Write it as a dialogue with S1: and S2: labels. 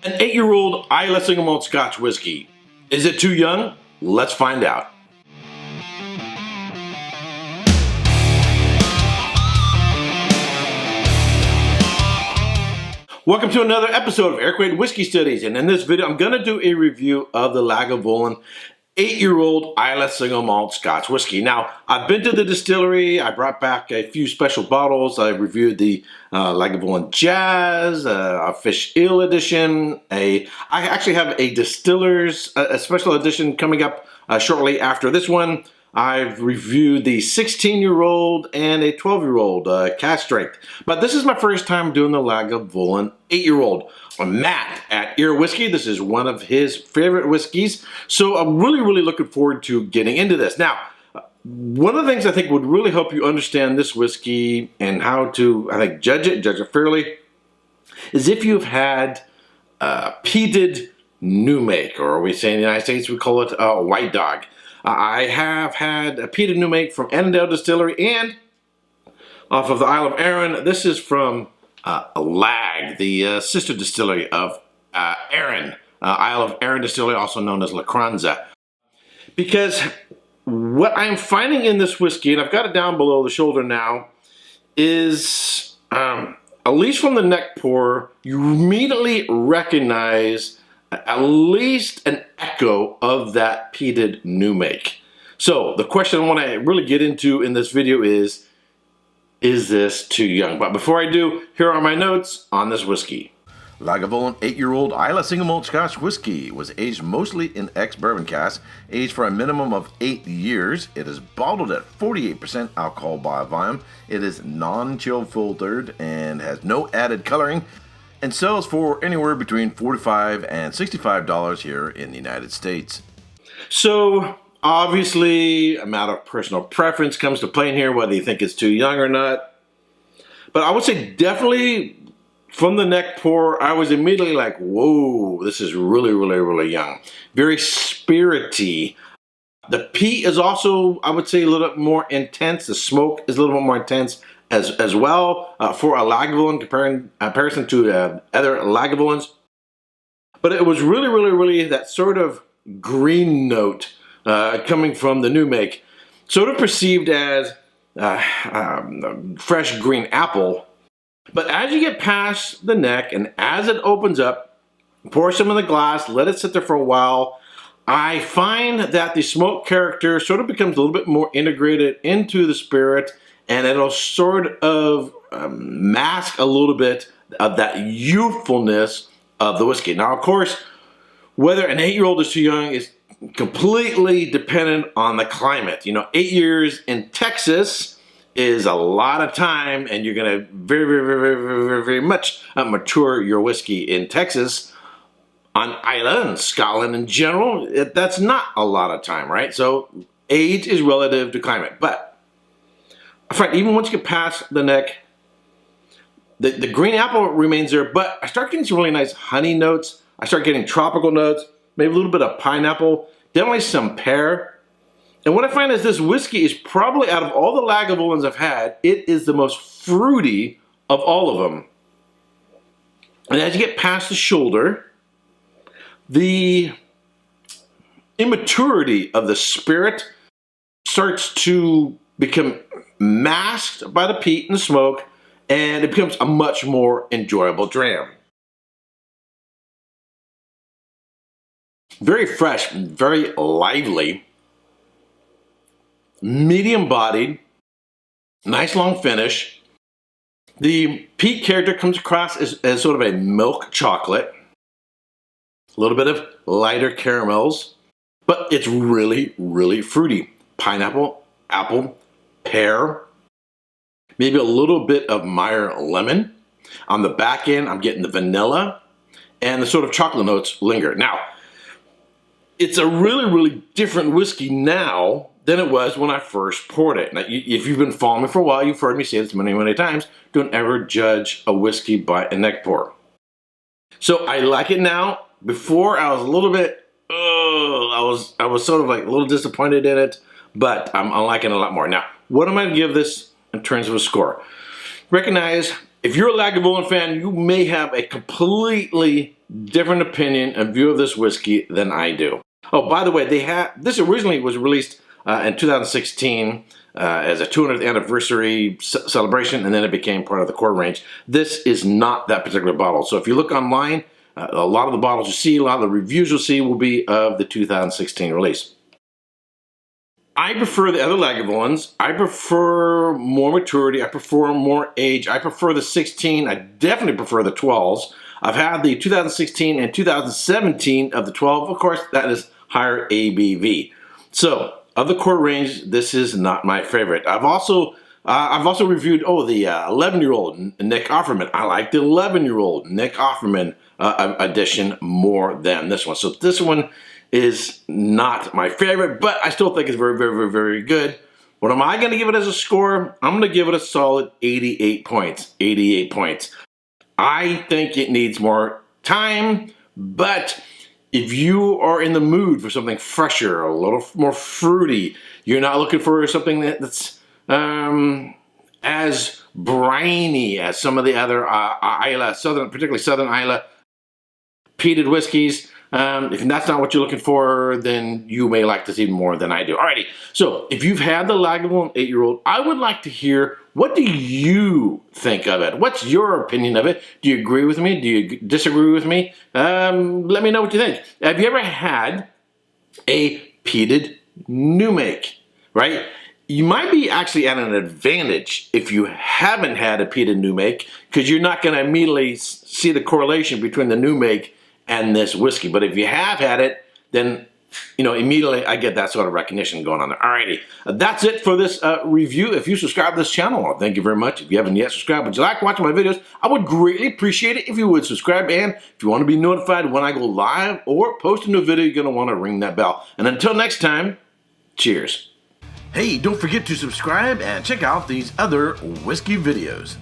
S1: An 8-year-old Islay single malt Scotch whiskey. Is it too young? Let's find out. Welcome to another episode of Erik Wait Whiskey Studies, and in this video I'm going to do a review of the Lagavulin 8-year-old Islay single malt Scotch whiskey. Now, I've been to the distillery. I brought back a few special bottles. I reviewed the Lagavulin Jazz, a Fish Ale edition. I actually have a distiller's a special edition coming up shortly after this one. I've reviewed the 16-year-old and a 12-year-old cask strength. But this is my first time doing the Lagavulin 8-year-old. Matt at Erik Whiskey, this is one of his favorite whiskeys. So I'm really looking forward to getting into this. Now, one of the things I think would really help you understand this whiskey and how to, I think, judge it fairly, is if you've had peated new make, or we say in the United States, we call it a white dog. I have had a peated new make from Annandale Distillery and off of the Isle of Arran. This is from Lag, the sister distillery of Arran, Isle of Arran Distillery, also known as La Cranza. Because what I'm finding in this whiskey, and I've got it down below the shoulder now, is at least from the neck pour, you immediately recognize at least an echo of that peated new make. So the question I want to really get into in this video is this too young? But before I do, here are my notes on this whiskey. Lagavulin 8-year-old Islay single malt Scotch whiskey was aged mostly in ex-bourbon casks, aged for a minimum of 8 years. It is bottled at 48% alcohol by volume. It is non-chill filtered and has no added coloring, and sells for anywhere between $45 and $65 here in the United States. So obviously a matter of personal preference comes to play in here, whether you think it's too young or not. But I would say definitely from the neck pour, I was immediately like, whoa, this is really young. Very spirity. The peat is also, I would say, a little bit more intense. The smoke is a little bit more intense as well for a Lagavulin comparison to other Lagavulins. But it was really that sort of green note coming from the new make, sort of perceived as fresh green apple. But as you get past the neck and as it opens up, pour some in the glass, let it sit there for a while, I find that the smoke character sort of becomes a little bit more integrated into the spirit, and it'll sort of mask a little bit of that youthfulness of the whiskey. Now, of course, whether an 8-year-old is too young is completely dependent on the climate. You know, 8 years in Texas is a lot of time, and you're going to very much mature your whiskey in Texas. On Islay and Scotland in general, that's not a lot of time, right? So age is relative to climate. But I find even once you get past the neck, the green apple remains there, but I start getting some really nice honey notes. I start getting tropical notes, maybe a little bit of pineapple, definitely some pear. And what I find is this whiskey is probably, out of all the Lagavulins I've had, it is the most fruity of all of them. And as you get past the shoulder, the immaturity of the spirit starts to become masked by the peat and the smoke, and it becomes a much more enjoyable dram. Very fresh, very lively, medium bodied, nice long finish. The peat character comes across as sort of a milk chocolate, a little bit of lighter caramels, but it's really fruity. Pineapple, apple, pear, maybe a little bit of Meyer lemon. On the back end, I'm getting the vanilla, and the sort of chocolate notes linger. Now, it's a really different whiskey now than it was when I first poured it. Now, if you've been following me for a while, you've heard me say this many times, don't ever judge a whiskey by a neck pour. So I like it now. Before, I was a little bit, I was sort of like a little disappointed in it, but I'm liking it a lot more. Now, what am I going to give this in terms of a score? Recognize, if you're a Lagavulin fan, you may have a completely different opinion and view of this whiskey than I do. Oh, by the way, this originally was released in 2016 as a 200th anniversary celebration, and then it became part of the core range. This is not that particular bottle. So if you look online, a lot of the bottles you see, a lot of the reviews you'll see will be of the 2016 release. I prefer the other Lagavulins. I prefer more maturity. I prefer more age. I prefer the 16. I definitely prefer the 12s. I've had the 2016 and 2017 of the 12. Of course, that is higher ABV. So, of the core range, this is not my favorite. I've also reviewed the 11-year-old Nick Offerman. I like the 11-year-old Nick Offerman edition more than this one. So this one is not my favorite, but I still think it's very, very, very, very good. What am I going to give it as a score? I'm going to give it a solid 88 points. 88 points. I think it needs more time, but if you are in the mood for something fresher, a little more fruity, you're not looking for something that's as briny as some of the other Islay, particularly Southern Islay peated whiskeys. If that's not what you're looking for, then you may like this even more than I do. Alrighty, so if you've had the Lagavulin 8-year-old, I would like to hear, what do you think of it? What's your opinion of it? Do you agree with me? Do you disagree with me? Let me know what you think. Have you ever had a peated new make, right? You might be actually at an advantage if you haven't had a peated new make, because you're not going to immediately see the correlation between the new make and this whiskey. But if you have had it, then immediately I get that sort of recognition going on there. Alrighty, that's it for this review. If you subscribe to this channel, well, thank you very much. If you haven't yet subscribed, would you like watching my videos? I would greatly appreciate it if you would subscribe. And if you want to be notified when I go live or post a new video, you're going to want to ring that bell. And until next time, cheers. Hey, don't forget to subscribe and check out these other whiskey videos.